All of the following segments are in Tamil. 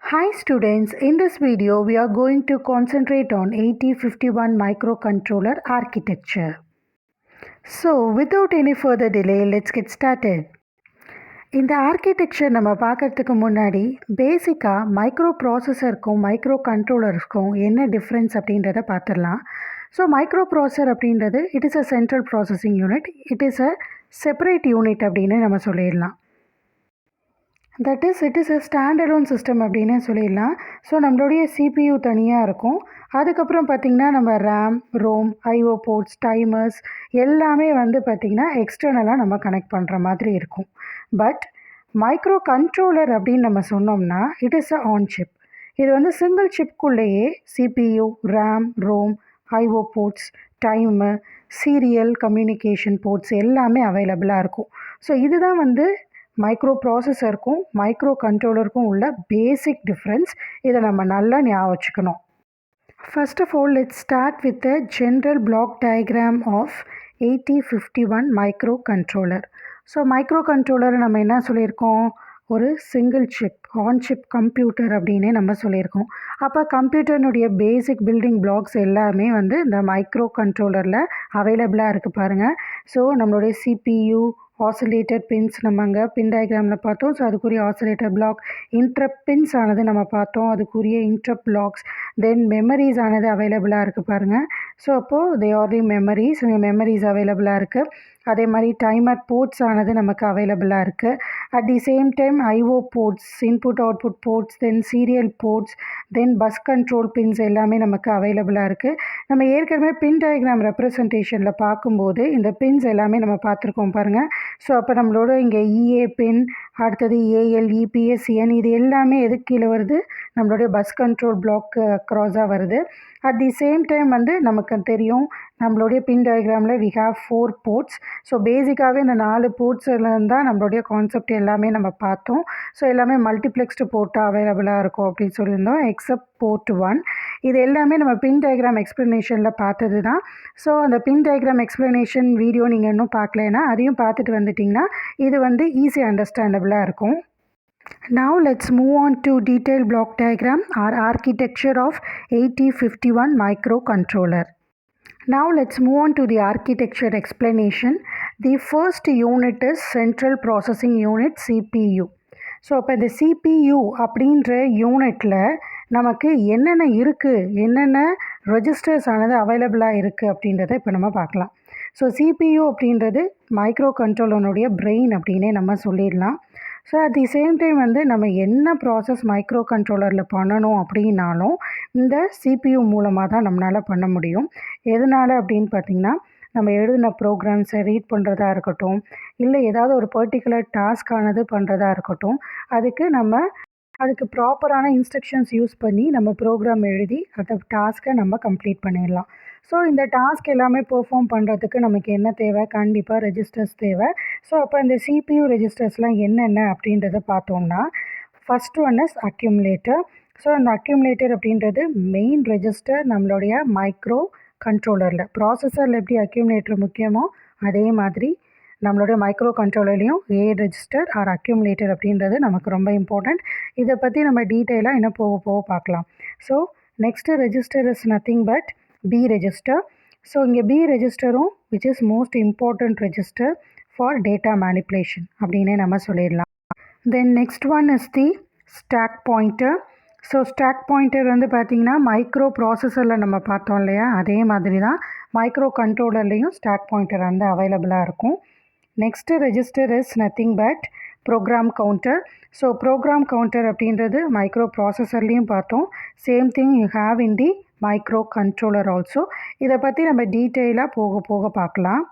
Hi students, in this video we are going to concentrate on 8051 microcontroller architecture. So without any further delay, let's get started. இந்த ஆர்கிடெக்சர் நம்ம பார்க்கறதுக்கு முன்னாடி பேசிக்காக மைக்ரோ ப்ராசஸருக்கும் மைக்ரோ கண்ட்ரோலருக்கும் என்ன டிஃப்ரென்ஸ் அப்படின்றத பார்த்துடலாம். ஸோ மைக்ரோ ப்ராசஸர் அப்படின்றது it is a central processing unit, it is a separate unit அப்படின்னு நம்ம சொல்லிடலாம். That is it is a standalone system அப்படின்னு சொல்லிடலாம். ஸோ நம்மளுடைய சிபியூ தனியாக இருக்கும். அதுக்கப்புறம் பார்த்திங்கன்னா நம்ம RAM, ROM, IO ports, timers எல்லாமே பார்த்திங்கன்னா எக்ஸ்டர்னலாக நம்ம கனெக்ட் பண்ணுற மாதிரி இருக்கும். பட் மைக்ரோ கண்ட்ரோலர் அப்படின்னு நம்ம சொன்னோம்னா it is a on chip. இது சிங்கிள் சிப்குள்ளேயே CPU, RAM, ROM, IO ports, timer, serial communication ports எல்லாமே அவைலபிளாக இருக்கும். ஸோ இதுதான் மைக்ரோ ப்ராசஸருக்கும் மைக்ரோ கண்ட்ரோலருக்கும் உள்ள பேசிக் டிஃப்ரென்ஸ். இதை நம்ம நல்லா ஞாபகம் வச்சுக்கணும். First of all let's start with the general block diagram of 8051 microcontroller. So மைக்ரோ கண்ட்ரோலரை நம்ம என்ன சொல்லியிருக்கோம், ஒரு single chip, on chip computer அப்படின்னே நம்ம சொல்லியிருக்கோம். அப்போ கம்ப்யூட்டர்னுடைய பேசிக் பில்டிங் பிளாக்ஸ் எல்லாமே இந்த மைக்ரோ கண்ட்ரோலரில் அவைலபிளாக இருக்குது பாருங்கள். ஸோ நம்மளுடைய சிபியூ, ஆசிலேட்டர் பின்ஸ் நம்ம அங்கே பின் டயக்ராமில் பார்த்தோம். ஸோ அதுக்குரிய ஆசிலேட்டர் பிளாக், இன்ட்ரப்ட் பின்ஸ் ஆனது நம்ம பார்த்தோம், அதுக்குரிய இன்ட்ரப்ட் பிளாக்ஸ், தென் மெமரிஸ் ஆனது அவைலபிளாக இருக்குது பாருங்கள். ஸோ அப்போது தே ஆர் தி மெமரிஸ் அவைலபிளாக இருக்குது. அதே மாதிரி டைமர் போர்ட்ஸ் ஆனது நமக்கு அவைலபிளாக இருக்குது. At the same time IO ports, input output ports, then serial ports, then bus control pins எல்லாமே நமக்கு அவைலபிளாக இருக்குது. நம்ம ஏற்கனவே பின் டயக்ராம் ரெப்ரசன்டேஷனில் பார்க்கும்போது இந்த பின்ஸ் எல்லாமே நம்ம பார்த்துருக்கோம் பாருங்கள். ஸோ அப்போ நம்மளோட இங்கே இஏ பின், அடுத்தது ஏஎல், இபிஎஸ், சிஎன் இது எல்லாமே எதுக்கு கீழே வருது, நம்மளுடைய பஸ் கண்ட்ரோல் பிளாக் க்ராஸாக வருது. அட் தி சேம் டைம் நமக்கு தெரியும் நம்மளுடைய பின் டயக்ராமில் வி ஹாவ் 4 போர்ட்ஸ். ஸோ பேசிக்காகவே இந்த 4 போர்ட்ஸ்லேருந்து தான் நம்மளுடைய கான்செப்ட் எல்லாமே நம்ம பார்த்தோம். ஸோ எல்லாமே மல்டிப்ளெக்ஸ்டு போர்ட்டாக அவைலபிளாக இருக்கும் அப்படின்னு சொல்லியிருந்தோம், எக்ஸப்ட் போர்ட் 1. இது எல்லாமே நம்ம பின் டயக்ராம் எக்ஸ்ப்ளனேஷனில் பார்த்தது தான். ஸோ அந்த பின் டயக்ராம் எக்ஸ்ப்ளனேஷன் வீடியோ நீங்கள் இன்னும் பார்க்கலைன்னா அதையும் பார்த்துட்டு வந்துட்டிங்கன்னா இது ஈஸி அண்டர்ஸ்டாண்டபிளாக இருக்கும். Now let's move on to detailed block diagram or architecture of 8051 microcontroller. Now let's move on to the architecture explanation. The first unit is Central Processing Unit, CPU. So அப்போ இந்த CPU அப்படின்ற யூனிட்டில் நமக்கு என்னென்ன இருக்குது, என்னென்ன ரெஜிஸ்டர்ஸ் ஆனது அவைலபிளாக இருக்குது அப்படின்றத இப்போ நம்ம பார்க்கலாம். ஸோ CPU அப்படின்றது மைக்ரோ கண்ட்ரோலருடைய பிரெயின் அப்படின்னே நம்ம சொல்லிடலாம். So at the same time நம்ம என்ன ப்ராசஸ் மைக்ரோ கண்ட்ரோலரில் பண்ணணும் அப்படின்னாலும் இந்த சிபியூ மூலமாக தான் நம்மளால் பண்ண முடியும். எதனால் அப்படின்னு பார்த்திங்கன்னா, நம்ம எழுதின ப்ரோக்ராம்ஸை ரீட் பண்ணுறதா இருக்கட்டும், இல்லை ஏதாவது ஒரு பர்டிகுலர் டாஸ்க்கானது பண்ணுறதா இருக்கட்டும், அதுக்கு ப்ராப்பரான இன்ஸ்ட்ரக்ஷன்ஸ் யூஸ் பண்ணி நம்ம ப்ரோக்ராம் எழுதி அந்த டாஸ்க்கை நம்ம கம்ப்ளீட் பண்ணிடலாம். ஸோ இந்த டாஸ்க் எல்லாமே பெர்ஃபார்ம் பண்ணுறதுக்கு நமக்கு என்ன தேவை, கண்டிப்பாக ரெஜிஸ்டர்ஸ் தேவை. ஸோ அப்போ இந்த சிபியூ ரெஜிஸ்டர்ஸ்லாம் என்னென்ன அப்படின்றத பார்த்தோம்னா, first one is accumulator. So அந்த அக்யூமுலேட்டர் அப்படின்றது மெயின் ரெஜிஸ்டர் நம்மளுடைய மைக்ரோ கண்ட்ரோலரில். ப்ராசஸரில் எப்படி அக்யூமுலேட்டர் முக்கியமோ அதே மாதிரி நம்மளுடைய மைக்ரோ கண்ட்ரோலர்லேயும் ரெஜிஸ்டர் ஆர் அக்யூமுலேட்டர் அப்படின்றது நமக்கு ரொம்ப இம்பார்ட்டண்ட். இதை பற்றி நம்ம டீட்டெயிலாக இன்னும் போக பார்க்கலாம். So next register is nothing but B register. So இங்கே பி ரெஜிஸ்டரும் which is most important register for data manipulation அப்படின்னே நம்ம சொல்லிடலாம். Then next one is the stack pointer. So stack pointer பார்த்திங்கன்னா மைக்ரோ ப்ராசஸரில் நம்ம பார்த்தோம் இல்லையா, அதே மாதிரி தான் மைக்ரோ கண்ட்ரோலர்லேயும் ஸ்டாக் பாயிண்டர் அவைலபிளாக இருக்கும். Next register is nothing but program counter. So program counter அப்படின்றது மைக்ரோ ப்ராசஸர்லேயும் பார்த்தோம், same thing you have in the micro controller also. இதை பற்றி நம்ம டீட்டெயிலாக போக பார்க்கலாம்.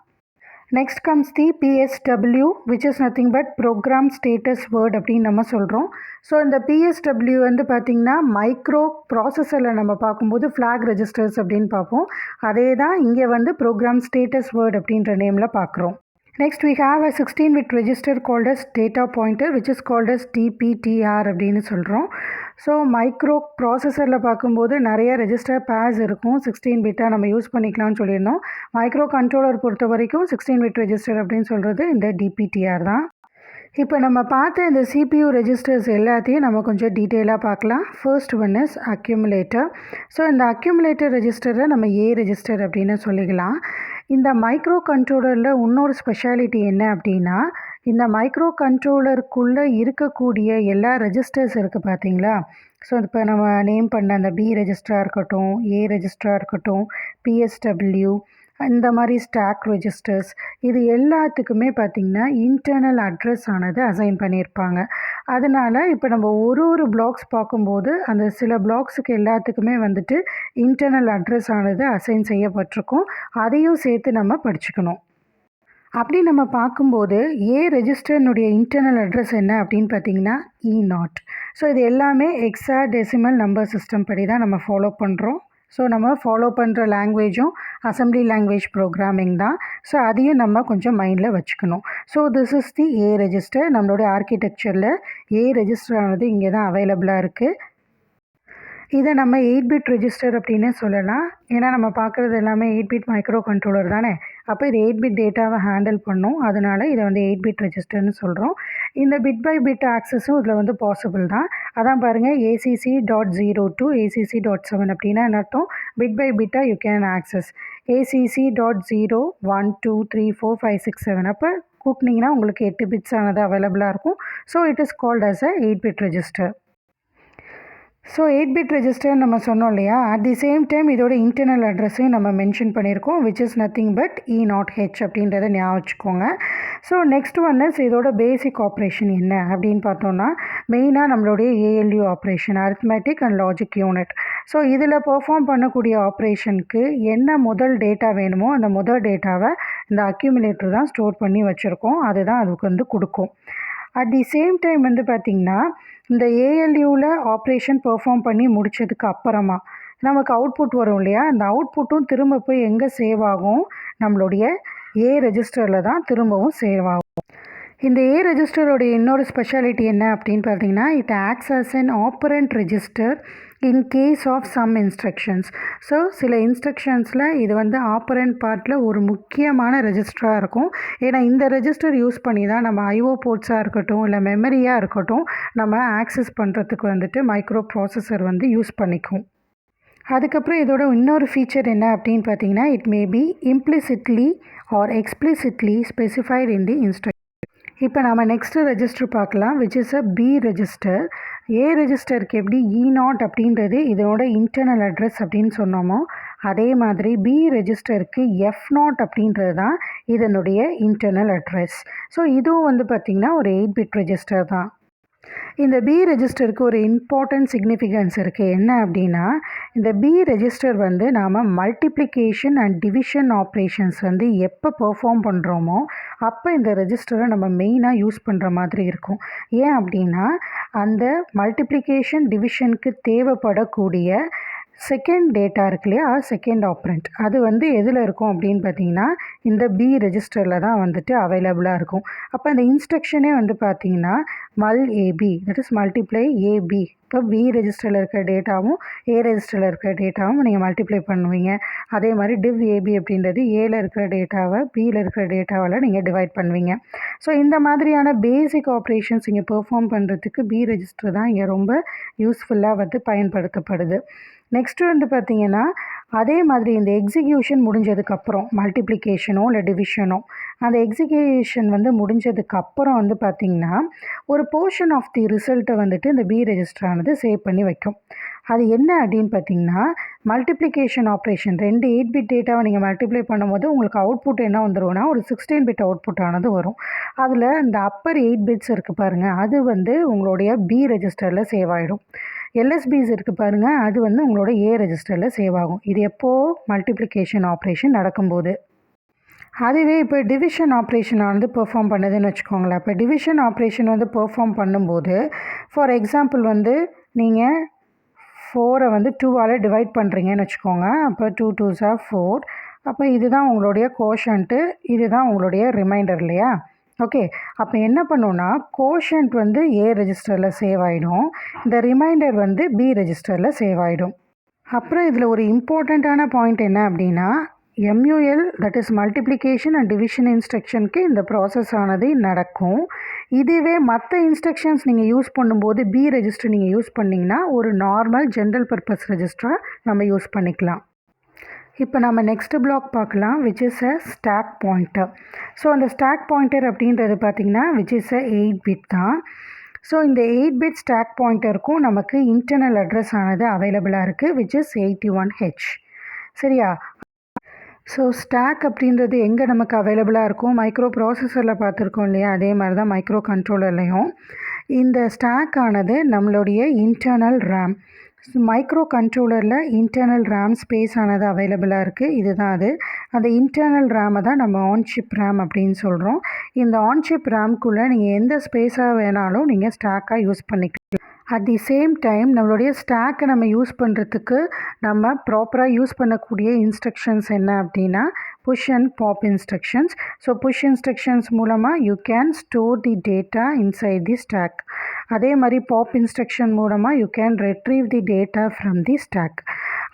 Next comes the PSW which is nothing but program status word அப்படின்னு நம்ம சொல்கிறோம். ஸோ இந்த PSW பார்த்திங்கன்னா மைக்ரோ ப்ராசஸரில் நம்ம பார்க்கும்போது ஃப்ளாக் ரெஜிஸ்டர்ஸ் அப்படின்னு பார்ப்போம், அதே தான் இங்கே ப்ரோக்ராம் ஸ்டேட்டஸ் வேர்ட் அப்படின்ற நேமில் பார்க்குறோம். Next we have a 16-bit register called as data pointer which is called as DPTR அப்படின்னு சொல்கிறோம். ஸோ மைக்ரோ ப்ராசஸரில் பார்க்கும்போது நிறைய ரெஜிஸ்டர் பேர்ஸ் இருக்கும், 16 பிட்டாக நம்ம யூஸ் பண்ணிக்கலாம்னு சொல்லியிருந்தோம். மைக்ரோ கண்ட்ரோலர் பொறுத்த வரைக்கும் 16 பிட் ரெஜிஸ்டர் அப்படின்னு சொல்கிறது இந்த DPTR தான். இப்போ நம்ம பார்த்த இந்த CPU ரெஜிஸ்டர்ஸ் எல்லாத்தையும் நம்ம கொஞ்சம் டீட்டெயிலாக பார்க்கலாம். First one is accumulator. So இந்த அக்யூமுலேட்டர் ரெஜிஸ்டரை நம்ம ஏ ரெஜிஸ்டர் அப்படின்னு சொல்லிக்கலாம். இந்த மைக்ரோ கண்ட்ரோலரில் இன்னொரு ஸ்பெஷாலிட்டி என்ன அப்படின்னா, இந்த மைக்ரோ கண்ட்ரோலருக்குள்ளே இருக்கக்கூடிய எல்லா ரெஜிஸ்டர்ஸ் இருக்குது பார்த்தீங்களா. ஸோ இப்போ நம்ம நேம் பண்ண அந்த பி ரெஜிஸ்டராக இருக்கட்டும், ஏ ரெஜிஸ்டராக இருக்கட்டும், PSW, இந்த மாதிரி ஸ்டாக் ரெஜிஸ்டர்ஸ், இது எல்லாத்துக்குமே பார்த்திங்கன்னா இன்டர்னல் அட்ரஸ் ஆனது அசைன் பண்ணியிருப்பாங்க. அதனால் இப்போ நம்ம ஒரு பிளாக்ஸ் பார்க்கும்போது அந்த சில பிளாக்ஸுக்கு எல்லாத்துக்குமே வந்துட்டு இன்டர்னல் அட்ரஸ் ஆனது அசைன் செய்யப்பட்டிருக்கும். அதையும் சேர்த்து நம்ம படிச்சுக்கணும். அப்படி நம்ம பார்க்கும்போது ஏ ரெஜிஸ்டர்னுடைய இன்டர்னல் அட்ரஸ் என்ன அப்படின்னு பார்த்தீங்கன்னா E0. ஸோ இது எல்லாமே ஹெக்ஸாடெசிமல் நம்பர் சிஸ்டம் படி தான் நம்ம ஃபாலோ பண்ணுறோம். ஸோ நம்ம ஃபாலோ பண்ணுற லாங்குவேஜும் அசம்பிளி லாங்குவேஜ் ப்ரோக்ராமிங் தான். ஸோ அதையும் நம்ம கொஞ்சம் மைண்டில் வச்சுக்கணும். So this is the A register. நம்மளுடைய ஆர்கிடெக்சரில் ஏ ரெஜிஸ்டர் ஆனது இங்கே தான் அவைலபிளாக இருக்குது. இதை நம்ம 8-பிட் ரெஜிஸ்டர் அப்படின்னு சொல்லலாம். ஏன்னா நம்ம பார்க்குறது எல்லாமே 8-பிட் மைக்ரோ கண்ட்ரோலர் தானே. அப்போ இது 8-பிட் டேட்டாவை ஹேண்டில் பண்ணும். அதனால் இதை வந்து 8-பிட் ரெஜிஸ்டர்னு சொல்கிறோம். இந்த பிட் பை பிட் ஆக்சஸும் இதில் வந்து பாசிபிள் தான். அதான் பாருங்கள், ACC.0 to ACC.7 அப்படின்னா என்ன அர்த்தம்? பிட் பை பிட்டாக யூ கேன் ஆக்சஸ். ACC.0 1 2 3 4 5 6 7 அப்போ கூட்டினீங்கன்னா உங்களுக்கு 8 பிட்ஸ் ஆனது அவைலபிளாக இருக்கும். So it is called as a eight bit register. So eight bit register நம்ம சொன்னோம் இல்லையா. அட் தி சேம் டைம் இதோட இன்டர்னல் அட்ரஸையும் நம்ம மென்ஷன் பண்ணியிருக்கோம், which is nothing but E0H அப்படின்றத ஞாபகம் வச்சுக்கோங்க. ஸோ நெக்ஸ்ட் ஒன் இஸ் இதோட பேசிக் ஆப்ரேஷன் என்ன அப்படின்னு பார்த்தோம்னா, மெயினாக நம்மளுடைய ALU operation, arithmetic and logic unit. So இதில் பெர்ஃபார்ம் பண்ணக்கூடிய ஆப்ரேஷனுக்கு என்ன முதல் டேட்டா வேணுமோ அந்த முதல் டேட்டாவை இந்த அக்யூமுலேட்டர் தான் ஸ்டோர் பண்ணி வச்சுருக்கோம். அதுதான் அதுக்கு வந்து கொடுக்கும். அட் தி சேம் டைம் வந்து பார்த்திங்கன்னா, இந்த ALUவில் ஆப்ரேஷன் பெர்ஃபார்ம் பண்ணி முடித்ததுக்கு அப்புறமா நமக்கு அவுட்புட் வரும் இல்லையா. அந்த அவுட்புட்டும் திரும்ப போய் எங்கே சேவ் ஆகும்? நம்மளுடைய ஏ ரெஜிஸ்டரில் தான் திரும்பவும் சேவ் ஆகும். இந்த ஏ ரெஜிஸ்டரோடைய இன்னொரு ஸ்பெஷாலிட்டி என்ன அப்படின்னு பார்த்தீங்கன்னா, it acts as an operand register in case of some instructions. So சில இன்ஸ்ட்ரக்ஷன்ஸில் இது வந்து ஆப்பரண்ட் பார்ட்டில் ஒரு முக்கியமான ரெஜிஸ்டராக இருக்கும். ஏன்னா இந்த ரெஜிஸ்டர் யூஸ் பண்ணி தான் நம்ம IO போர்ட்ஸாக இருக்கட்டும், இல்லை மெமரியாக இருக்கட்டும், நம்ம ஆக்சஸ் பண்ணுறதுக்கு வந்துட்டு மைக்ரோ ப்ராசஸர் வந்து யூஸ் பண்ணிக்கும். அதுக்கப்புறம் இதோட இன்னொரு ஃபீச்சர் என்ன அப்படின்னு பார்த்தீங்கன்னா, it may be implicitly or explicitly specified in the instruction. இப்போ நம்ம நெக்ஸ்ட்டு ரெஜிஸ்டர் பார்க்கலாம், which is a B register. A ரெஜிஸ்டருக்கு எப்படி E0 அப்படின்றது இதனோட இன்டர்னல் அட்ரஸ் அப்படின்னு சொன்னோமோ, அதே மாதிரி பி ரெஜிஸ்டருக்கு F0 அப்படின்றது தான் இதனுடைய இன்டர்னல் அட்ரஸ். ஸோ இதுவும் வந்து பார்த்திங்கன்னா ஒரு 8-பிட் ரெஜிஸ்டர் தான். இந்த பி ரெஜிஸ்டருக்கு ஒரு இம்பார்ட்டன்ட் சிக்னிஃபிகன்ஸ் இருக்குது. என்ன அப்படின்னா, இந்த பி ரெஜிஸ்டர் வந்து நாம் மல்டிப்ளிகேஷன் அண்ட் டிவிஷன் ஆப்ரேஷன்ஸ் வந்து எப்போ பெர்ஃபார்ம் பண்ணுறோமோ அப்போ இந்த ரெஜிஸ்டரை நம்ம மெயினாக யூஸ் பண்ணுற மாதிரி இருக்கும். ஏன் அப்படின்னா, அந்த மல்டிப்ளிகேஷன் டிவிஷனுக்கு தேவைப்படக்கூடிய செகண்ட் டேட்டா இருக்கு இல்லையா, செகண்ட் ஆப்ரண்ட், அது வந்து எதில் இருக்கும் அப்படின்னு பார்த்தீங்கன்னா இந்த பி ரெஜிஸ்டரில் தான் வந்துட்டு அவைலபிளாக இருக்கும். அப்போ அந்த இன்ஸ்ட்ரக்ஷனே வந்து பார்த்தீங்கன்னா MUL-AB, that is multiply AB. இப்போ பி ரெஜிஸ்டரில் இருக்கிற டேட்டாவும் ஏ ரெஜிஸ்டரில் இருக்கிற டேட்டாவும் நீங்கள் மல்டிப்ளை பண்ணுவீங்க. அதே மாதிரி div-AB அப்படின்றது ஏல இருக்கிற டேட்டாவை பியில் இருக்கிற டேட்டாவில் நீங்கள் டிவைட் பண்ணுவீங்க. ஸோ இந்த மாதிரியான பேசிக் ஆப்ரேஷன்ஸ் இங்கே பெர்ஃபார்ம் பண்ணுறதுக்கு பி ரெஜிஸ்டர் தான் இங்கே ரொம்ப யூஸ்ஃபுல்லாக வந்து பயன்படுத்தப்படுது. நெக்ஸ்ட்டு வந்து பார்த்திங்கன்னா, அதே மாதிரி இந்த எக்ஸிக்யூஷன் முடிஞ்சதுக்கப்புறம் மல்டிப்ளிகேஷனோ இல்லை டிவிஷனோ, அந்த எக்ஸிக்யூஷன் வந்து முடிஞ்சதுக்கப்புறம் வந்து பார்த்திங்கன்னா ஒரு போர்ஷன் ஆஃப் தி ரிசல்ட்டை வந்துட்டு இந்த பி ரெஜிஸ்டரானது சேவ் பண்ணி வைக்கும். அது என்ன அப்படின்னு பார்த்திங்கன்னா, மல்டிப்ளிகேஷன் ஆப்ரேஷன் 2 8-பிட் டேட்டாவை நீங்கள் மல்டிப்ளை பண்ணும்போது உங்களுக்கு அவுட்புட் என்ன வந்துடும்னா ஒரு 16-பிட் அவுட்புட் ஆனது வரும். அதில் இந்த அப்பர் 8 பிட்ஸ் இருக்குது பாருங்கள், அது வந்து உங்களுடைய பி ரெஜிஸ்டரில் சேவ் ஆகிடும். LSBs இருக்குது பாருங்கள், அது வந்து உங்களோட ஏ ரெஜிஸ்டரில் சேவ் ஆகும். இது எப்போது? மல்டிப்ளிகேஷன் ஆப்ரேஷன் நடக்கும்போது. அதுவே இப்போ டிவிஷன் ஆப்ரேஷன் வந்து பெர்ஃபார்ம் பண்ணுதுன்னு வச்சுக்கோங்களேன். இப்போ டிவிஷன் ஆப்ரேஷன் வந்து பெர்ஃபார்ம் பண்ணும்போது, ஃபார் எக்ஸாம்பிள் வந்து நீங்கள் 4 வந்து 2ஆல் டிவைட் பண்ணுறீங்கன்னு வச்சுக்கோங்க. அப்போ 2 2s are 4. அப்போ இதுதான் உங்களுடைய கோஷன்ட்டு, இதுதான் உங்களுடைய ரிமைண்டர் இல்லையா. ஓகே, அப்போ என்ன பண்ணுன்னா கோஷன்ட் வந்து ஏ ரெஜிஸ்டரில் சேவ் ஆகிடும், இந்த ரிமைண்டர் வந்து பி ரெஜிஸ்டரில் சேவ் ஆகிடும். அப்புறம் இதில் ஒரு இம்பார்ட்டண்ட்டான பாயிண்ட் என்ன அப்படின்னா, MUL that is multiplication and division இன்ஸ்ட்ரக்ஷனுக்கு இந்த ப்ராசஸ் ஆனது நடக்கும். இதுவே மற்ற இன்ஸ்ட்ரக்ஷன்ஸ் நீங்கள் யூஸ் பண்ணும்போது B ரெஜிஸ்டர் நீங்கள் யூஸ் பண்ணிங்கன்னா ஒரு நார்மல் ஜென்ரல் பர்பஸ் ரெஜிஸ்டராக நம்ம யூஸ் பண்ணிக்கலாம். இப்போ நம்ம நெக்ஸ்ட் பிளாக் பார்க்கலாம் which is a stock pointer. So அந்த ஸ்டாக் பாயிண்டர் அப்படின்றது பார்த்திங்கன்னா விச் இஸ் அ 8 பிட் தான். ஸோ இந்த 8 பிட் ஸ்டாக் பாயிண்டருக்கும் நமக்கு இன்டர்னல் அட்ரஸ் ஆனது அவைலபிளாக இருக்குது விச் இஸ் 81H. சரியா? ஸோ ஸ்டாக் அப்படின்றது எங்கே நமக்கு அவைலபிளாக இருக்கும், மைக்ரோ ப்ராசஸரில் பார்த்துருக்கோம் இல்லையா, அதே மாதிரி தான் மைக்ரோ கண்ட்ரோலர்லேயும் இந்த ஸ்டாக் ஆனது நம்மளுடைய இன்டர்னல் ரேம். மைக்ரோ கண்ட்ரோலரில் இன்டர்னல் ரேம் ஸ்பேஸ் ஆனது அவைலபிளாக இருக்குது. இதுதான் அது. அந்த இன்டர்னல் ரேமை தான் நம்ம ஆன்சிப் ரேம் அப்படின்னு சொல்கிறோம். இந்த ஆன்சிப் ரேம்குள்ளே நீங்கள் எந்த ஸ்பேஸாக வேணாலும் நீங்கள் ஸ்டாக்காக யூஸ் பண்ணிக்கலாம். அட் தி சேம் டைம் நம்மளுடைய ஸ்டாக்கை நம்ம யூஸ் பண்ணுறதுக்கு நம்ம ப்ராப்பராக யூஸ் பண்ணக்கூடிய இன்ஸ்ட்ரக்ஷன்ஸ் என்ன அப்படின்னா push and pop instructions. So push instructions மூலமாக you can store the data inside the stack. அதே மாதிரி பாப் இன்ஸ்ட்ரக்ஷன் மூலமாக you can retrieve the data from the stack.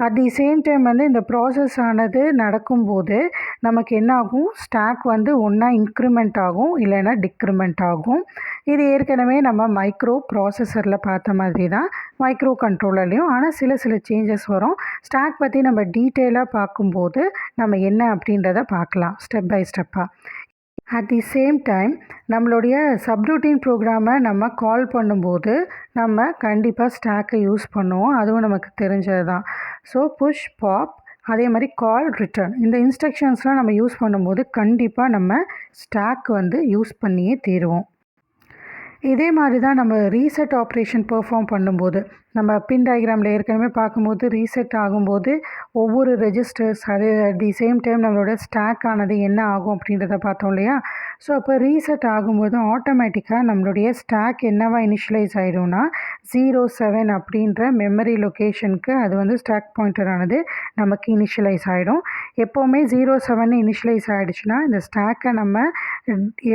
At the same time வந்து இந்த ப்ராசஸ் ஆனது நடக்கும்போது நமக்கு என்ன ஆகும், ஸ்டாக் வந்து ஒன்றா இன்க்ரிமெண்ட் ஆகும் இல்லைன்னா டிக்ரிமெண்ட் ஆகும். இது ஏற்கனவே நம்ம மைக்ரோ ப்ராசஸரில் பார்த்த மாதிரி தான் மைக்ரோ கண்ட்ரோலர்லேயும், ஆனால் சில சேஞ்சஸ் வரும். ஸ்டாக் பற்றி நம்ம டீட்டெயிலாக பார்க்கும்போது நம்ம என்ன அப்படின்றத பார்க்கலாம் ஸ்டெப் பை ஸ்டெப்பாக. அட் தி சேம் டைம் நம்மளுடைய சப்ரூட்டீன் ப்ரோக்ராமை நம்ம கால் பண்ணும்போது நம்ம கண்டிப்பாக ஸ்டாக்கை யூஸ் பண்ணுவோம், அதுவும் நமக்கு தெரிஞ்சது தான். ஸோ புஷ் பாப் அதே மாதிரி கால் ரிட்டர்ன் இந்த இன்ஸ்ட்ரக்ஷன்ஸ்லாம் நம்ம யூஸ் பண்ணும்போது கண்டிப்பாக நம்ம ஸ்டாக் வந்து யூஸ் பண்ணியே தீருவோம். இதே மாதிரி தான் நம்ம ரீசெட் ஆப்ரேஷன் பெர்ஃபார்ம் பண்ணும்போது நம்ம பின் டயக்ராமில் ஏற்கனவே பார்க்கும்போது ரீசெட் ஆகும்போது ஒவ்வொரு ரெஜிஸ்டர்ஸ் அது அட் தி சேம் டைம் நம்மளோட ஸ்டாக் ஆனது என்ன ஆகும் அப்படின்றத பார்த்தோம் இல்லையா. ஸோ அப்போ ரீசெட் ஆகும்போது ஆட்டோமேட்டிக்காக நம்மளுடைய ஸ்டாக் என்னவா இனிஷியலைஸ் ஆகிடும்னா 07 அப்படின்ற மெமரி லொக்கேஷனுக்கு அது வந்து ஸ்டாக் பாயிண்டர் ஆனது நமக்கு இனிஷியலைஸ் ஆகிடும். எப்போவுமே 07 இனிஷியலைஸ் ஆகிடுச்சுன்னா இந்த ஸ்டாக்கை நம்ம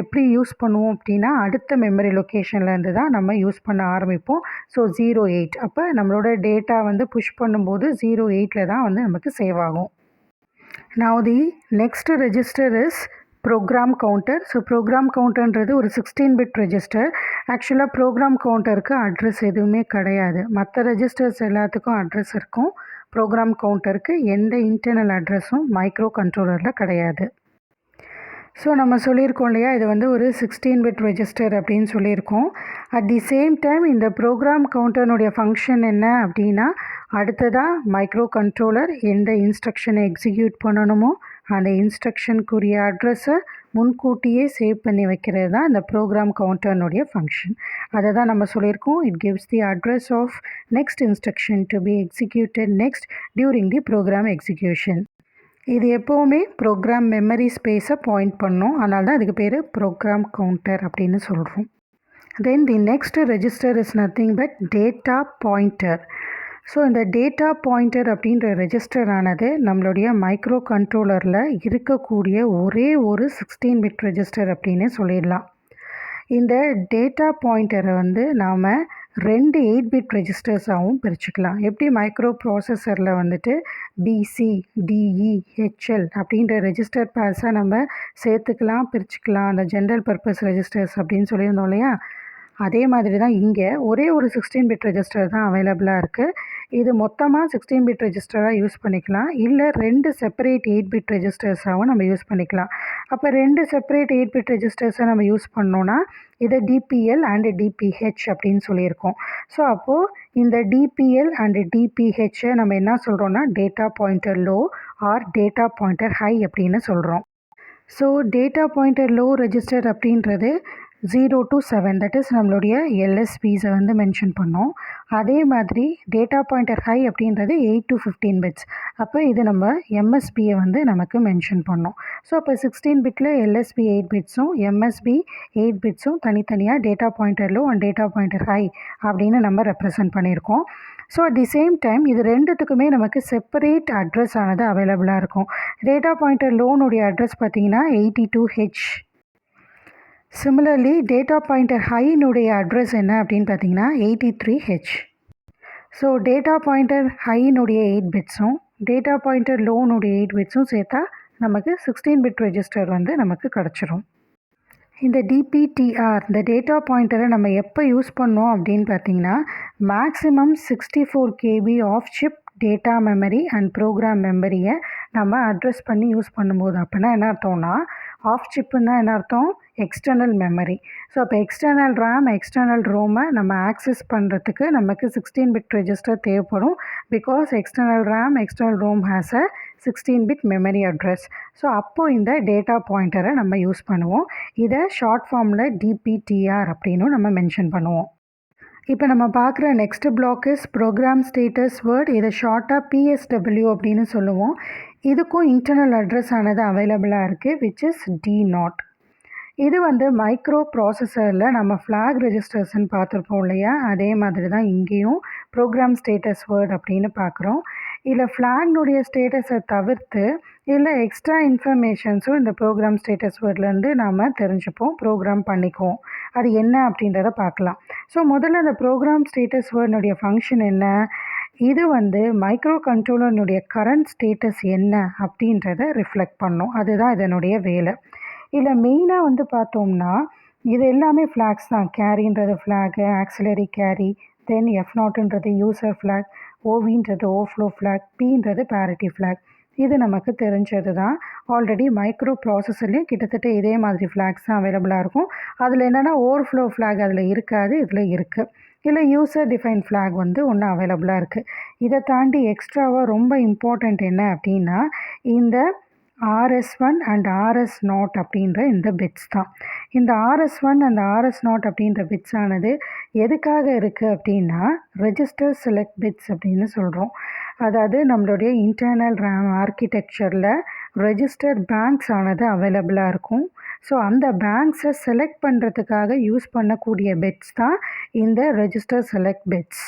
எப்படி யூஸ் பண்ணுவோம் அப்படின்னா அடுத்த மெமரி லொக்கேஷன்லேருந்து தான் நம்ம யூஸ் பண்ண ஆரம்பிப்போம். ஸோ 08 அப்போ நம்மளோட டேட்டா வந்து புஷ் பண்ணும்போது 08ல் தான் வந்து நமக்கு சேவ் ஆகும். Now the next register is program counter. So program கவுண்டர்ன்றது ஒரு 16 பிட் ரெஜிஸ்டர். ஆக்சுவலாக ப்ரோக்ராம் கவுண்டருக்கு அட்ரஸ் எதுவுமே கிடையாது. மற்ற ரெஜிஸ்டர்ஸ் எல்லாத்துக்கும் அட்ரஸ் இருக்கும். ப்ரோக்ராம் கவுண்டருக்கு எந்த இன்டர்னல் அட்ரஸும் மைக்ரோ கண்ட்ரோலரில் கிடையாது. ஸோ நம்ம சொல்லியிருக்கோம் இல்லையா, இது வந்து ஒரு 16 பிட் ரெஜிஸ்டர் அப்படின்னு சொல்லியிருக்கோம். அட் தி சேம் டைம் இந்த ப்ரோக்ராம் கவுண்டர்னுடைய ஃபங்க்ஷன் என்ன அப்படின்னா அடுத்ததாக மைக்ரோ கண்ட்ரோலர் எந்த இன்ஸ்ட்ரக்ஷனை எக்ஸிக்யூட் பண்ணணுமோ அந்த இன்ஸ்ட்ரக்ஷனுக்குரிய அட்ரஸை முன்கூட்டியே சேவ் பண்ணி வைக்கிறது தான் இந்த ப்ரோக்ராம் கவுண்டர்னுடைய ஃபங்க்ஷன். அதை தான் நம்ம சொல்லியிருக்கோம். It gives the address of next instruction to be executed next during the program execution. இது எப்போவுமே ப்ரோக்ராம் மெமரி ஸ்பேஸை பாயிண்ட் பண்ணும், அதனால தான் அதுக்கு பேர் ப்ரோக்ராம் கவுண்டர் அப்படின்னு சொல்கிறோம். Then the next register is nothing but data pointer. So இந்த டேட்டா பாயிண்டர் அப்படின்ற ரெஜிஸ்டர் ஆனது நம்மளுடைய மைக்ரோ கண்ட்ரோலரில் இருக்கக்கூடிய ஒரே ஒரு 16 பிட் ரெஜிஸ்டர் அப்படின்னு சொல்லிடலாம். இந்த டேட்டா பாயிண்டரை வந்து நாம் 2 8 பிட் ரெஜிஸ்டர்ஸாகவும் பிரிச்சுக்கலாம். எப்படி மைக்ரோ ப்ராசஸரில் வந்துட்டு BC DE HL அப்படின்ற ரெஜிஸ்டர் பேர்ஸாக நம்ம சேர்த்துக்கலாம் பிரிச்சுக்கலாம், அந்த ஜென்ரல் பர்பஸ் ரெஜிஸ்டர்ஸ் அப்படின்னு சொல்லியிருந்தோம் இல்லையா, அதே மாதிரி தான் இங்கே ஒரே ஒரு 16 பிட் ரெஜிஸ்டர் தான் அவைலபிளாக இருக்குது. இது மொத்தமாக 16 பிட் ரெஜிஸ்டராக யூஸ் பண்ணிக்கலாம், இல்லை 2 செப்பரேட் 8 பிட் ரெஜிஸ்டர்ஸாகவும் நம்ம யூஸ் பண்ணிக்கலாம். அப்போ 2 செப்பரேட் 8 பிட் ரெஜிஸ்டர்ஸை நம்ம யூஸ் பண்ணோன்னா இதை DPL அண்ட் DPH அப்படின்னு சொல்லியிருக்கோம். ஸோ அப்போது இந்த DPL அண்ட் DPHை நம்ம என்ன சொல்கிறோன்னா data pointer low or data pointer high அப்படின்னு சொல்கிறோம். So data pointer low register அப்படின்றது 0 to 7 தட் இஸ் நம்மளுடைய LSBஸை வந்து மென்ஷன் பண்ணோம். அதே மாதிரி டேட்டா பாயிண்டர் ஹை அப்படின்றது 8 to 15 பிட்ஸ். அப்போ இது நம்ம MSBயை வந்து நமக்கு மென்ஷன் பண்ணோம். ஸோ அப்போ 16 பிட்டில் LSB 8 பிட்ஸும் MSB 8 பிட்ஸும் தனித்தனியாக data pointer low and data pointer high அப்படின்னு நம்ம ரெப்ரசன்ட் பண்ணியிருக்கோம். So at the same time இது ரெண்டுத்துக்குமே நமக்கு செப்பரேட் அட்ரஸ் ஆனது அவைலபிளாக இருக்கும். டேட்டா பாயிண்டர் லோனுடைய அட்ரஸ் பார்த்திங்கன்னா 82H. சிமிலர்லி டேட்டா பாயிண்டர் ஹைனுடைய அட்ரஸ் என்ன அப்படின்னு பார்த்தீங்கன்னா 83H. ஸோ டேட்டா பாயிண்டர் ஹைனுடைய 8 பிட்ஸும் டேட்டா பாயிண்டர் லோனுடைய 8 பிட்ஸும் சேர்த்தா நமக்கு 16 பிட் ரெஜிஸ்டர் வந்து நமக்கு கிடச்சிரும். இந்த டிபிடிஆர் இந்த டேட்டா பாயிண்டரை நம்ம எப்போ யூஸ் பண்ணோம் அப்படின்னு பார்த்தீங்கன்னா, maximum 64 KB off chip data memory and program மெமரியை நம்ம அட்ரஸ் பண்ணி யூஸ் பண்ணும்போது, அப்படின்னா என்ன அர்த்தம்னா, ஆஃப் சிப்புன்னா என்ன அர்த்தம், எக்ஸ்டர்னல் மெமரி. ஸோ அப்போ எக்ஸ்டர்னல் ரேம் எக்ஸ்டர்னல் ரோமை நம்ம ஆக்சஸ் பண்ணுறதுக்கு நமக்கு 16 பிட் ரெஜிஸ்டர் தேவைப்படும். Because external RAM external ROM has a 16 bit memory address. So அப்போது இந்த டேட்டா பாயிண்டரை நம்ம யூஸ் பண்ணுவோம். இதை ஷார்ட் ஃபார்மில் டிபிடிஆர் அப்படின்னு நம்ம மென்ஷன் பண்ணுவோம். இப்போ நம்ம பார்க்குற next block is program status word. இதை ஷார்ட்டாக பிஎஸ்டபிள்யூ அப்படின்னு சொல்லுவோம். இதுக்கும் இன்டர்னல் அட்ரஸ் ஆனது அவைலபிளாக இருக்குது, விச் இஸ் D0. இது வந்து மைக்ரோ ப்ராசஸரில் நம்ம ஃப்ளாக் ரெஜிஸ்டர்ஸ்ன்னு பார்த்துருப்போம் இல்லையா, அதே மாதிரி தான் இங்கேயும் ப்ரோக்ராம் ஸ்டேட்டஸ் வேர்ட் அப்படின்னு பார்க்குறோம். இதில் ஃப்ளாக்னுடைய ஸ்டேட்டஸை தவிர்த்து இல்லை எக்ஸ்ட்ரா இன்ஃபர்மேஷன்ஸும் இந்த ப்ரோக்ராம் ஸ்டேட்டஸ் வேர்ட்லேருந்து நாம் தெரிஞ்சுப்போம், ப்ரோக்ராம் பண்ணிக்குவோம். அது என்ன அப்படின்றத பார்க்கலாம். ஸோ முதல்ல இந்த ப்ரோக்ராம் ஸ்டேட்டஸ் வேர்ட்னுடைய ஃபங்க்ஷன் என்ன, இது வந்து மைக்ரோ கண்ட்ரோலர்னுடைய கரண்ட் ஸ்டேட்டஸ் என்ன அப்படின்றத ரிஃப்ளெக்ட் பண்ணும். அதுதான் இதனுடைய வேலை. இதில் மெயினாக வந்து பார்த்தோம்னா இது எல்லாமே ஃப்ளாக்ஸ் தான். கேரின்றது ஃப்ளாகு, ஆக்சிலரி கேரி, தென் F0ன்றது யூசர் ஃப்ளாக், ஓவின்றது ஓவர்ஃப்ளோ ஃப்ளாக், Pன்றது பேரிட்டி ஃப்ளாக். இது நமக்கு தெரிஞ்சது தான். ஆல்ரெடி மைக்ரோ ப்ராசஸர்லேயும் கிட்டத்தட்ட இதே மாதிரி ஃப்ளாக்ஸ் தான் அவைலபிளாக இருக்கும். அதில் என்னென்னா ஓவர்ஃப்ளோ ஃப்ளாக் அதில் இருக்காது, இதில் இருக்குது. இல்லை யூசர் டிஃபைன் ஃப்ளாக் வந்து ஒன்று அவைலபிளாக இருக்குது. இதை தாண்டி எக்ஸ்ட்ராவாக ரொம்ப இம்பார்ட்டண்ட் என்ன அப்படின்னா, இந்த RS1 அண்ட் RS0 அப்படின்ற இந்த பிட்ஸ் தான். இந்த RS1 அண்ட் RS0 அப்படின்ற பிட்ஸ் ஆனது எதுக்காக இருக்குது அப்படின்னா, ரெஜிஸ்டர் செலக்ட் பிட்ஸ் அப்படின்னு சொல்கிறோம். அதாவது நம்மளுடைய இன்டர்னல் ரேம் ஆர்கிடெக்சரில் ரெஜிஸ்டர் பேங்க்ஸ் ஆனது அவைலபிளாக இருக்கும். ஸோ அந்த பேங்க்ஸை செலக்ட் பண்ணுறதுக்காக யூஸ் பண்ணக்கூடிய பிட்ஸ் தான் இந்த ரெஜிஸ்டர் செலக்ட் பிட்ஸ்.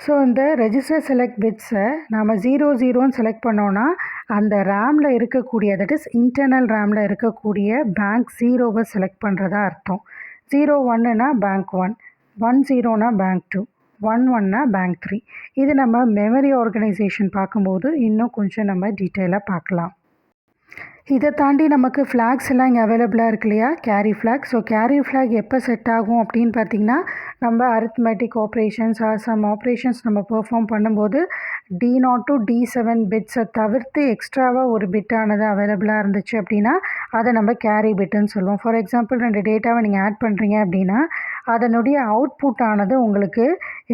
ஸோ இந்த ரெஜிஸ்டர் செலக்ட் பிட்ஸை நாம் 00ன்னு செலக்ட் பண்ணோன்னா அந்த ரேமில் இருக்கக்கூடிய, தட் இஸ் இன்டர்னல் ரேமில் இருக்கக்கூடிய பேங்க் 0வை செலக்ட் பண்ணுறதா அர்த்தம். 01னா பேங்க் 1, 10னா பேங்க் 2, 11னா பேங்க் 3. இது நம்ம மெமரி ஆர்கனைசேஷன் பார்க்கும்போது இன்னும் கொஞ்சம் நம்ம டீட்டெயிலாக பார்க்கலாம். இதை தாண்டி நமக்கு ஃப்ளாக்ஸ் எல்லாம் இங்கே அவைலபிளாக இருக்கு இல்லையா, carry flag. So carry flag எப்போ செட் ஆகும் அப்படின்னு பார்த்திங்கன்னா, நம்ம அரித்மெட்டிக் ஆப்ரேஷன்ஸ் சம் ஆப்ரேஷன்ஸ் நம்ம பெர்ஃபார்ம் பண்ணும்போது D0 to D7 பிட்ஸை தவிர்த்து எக்ஸ்ட்ராவாக ஒரு பிட்டானது அவைலபிளாக இருந்துச்சு அப்படின்னா அதை நம்ம கேரி பிட்டுன்னு சொல்லுவோம். ஃபார் எக்ஸாம்பிள் 2 டேட்டாவை நீங்கள் ஆட் பண்ணுறீங்க அப்படின்னா அதனுடைய அவுட்புட் ஆனது உங்களுக்கு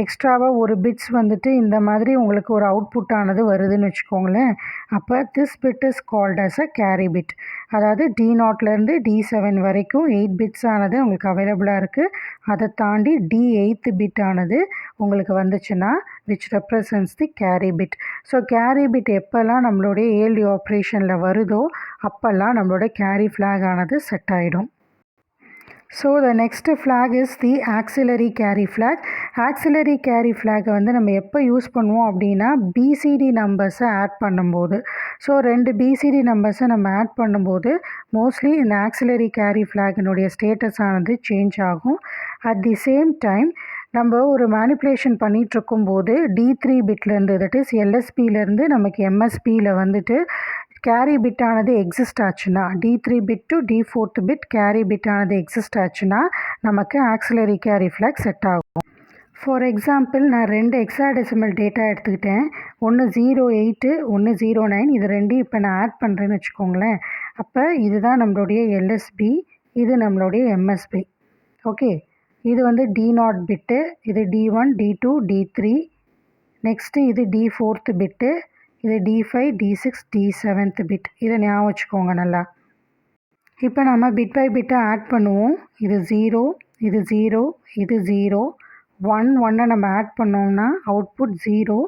எக்ஸ்ட்ராவாக ஒரு பிட்ஸ் வந்துட்டு இந்த மாதிரி உங்களுக்கு ஒரு அவுட்புட் ஆனது வருதுன்னு வச்சுக்கோங்களேன். அப்போ this bit is called as a carry bit. அதாவது D0லேருந்து D7 வரைக்கும் 8 பிட்ஸ் ஆனது உங்களுக்கு அவைலபிளாக இருக்குது. அதை தாண்டி D8 பிட் ஆனது உங்களுக்கு வந்துச்சுன்னா which represents the carry bit. So carry bit எப்போல்லாம் நம்மளுடைய ALU ஆப்ரேஷனில் வருதோ அப்போல்லாம் நம்மளோட கேரி ஃப்ளாக் ஆனது செட் ஆகிடும். So the next flag is the auxiliary carry flag. Auxiliary carry ஃப்ளாகை வந்து நம்ம எப்போ யூஸ் பண்ணுவோம் அப்படின்னா பிசிடி நம்பர்ஸை ஆட் பண்ணும்போது. ஸோ 2 பிசிடி நம்பர்ஸை நம்ம ஆட் பண்ணும்போது மோஸ்ட்லி இந்த ஆக்சிலரி கேரி ஃப்ளாகினுடைய ஸ்டேட்டஸ் ஆனது சேஞ்ச் ஆகும். அட் தி சேம் டைம் நம்ம ஒரு மேனிப்புலேஷன் பண்ணிகிட்ருக்கும்போது D3 பிட்லேருந்து, தட் இஸ் LSPலேருந்து நமக்கு MSPயில் வந்துட்டு கேரி பிட்டானது எக்ஸிஸ்ட் ஆச்சுன்னா, D3 bit to D4 bit carry பிட்டானது எக்ஸிஸ்ட் ஆச்சுன்னா நமக்கு ஆக்சிலரி கேரி ஃப்ளாக் செட் ஆகும். ஃபார் எக்ஸாம்பிள் நான் 2 ஹெக்ஸாடெசிமல் டேட்டா எடுத்துக்கிட்டேன். ஒன்று 08, ஒன்று 09. இது 2 இப்போ நான் ஆட் பண்ணுறேன்னு வச்சுக்கோங்களேன். அப்போ இதுதான் நம்மளுடைய LSB, இது நம்மளுடைய MSB. ஓகே, இது வந்து D0 பிட்டு, இது D1, D2, D3. நெக்ஸ்ட்டு இது D4 பிட்டு, இது D5, D6, D7 பிட். இதை ஞாபகம் வச்சுக்கோங்க நல்லா. இப்போ நம்ம பிட் பை பிட்டை ஆட் பண்ணுவோம். இது 0, இது 0, இது 0, 1 நம்ம ஆட் பண்ணோம்னா அவுட்புட் 0.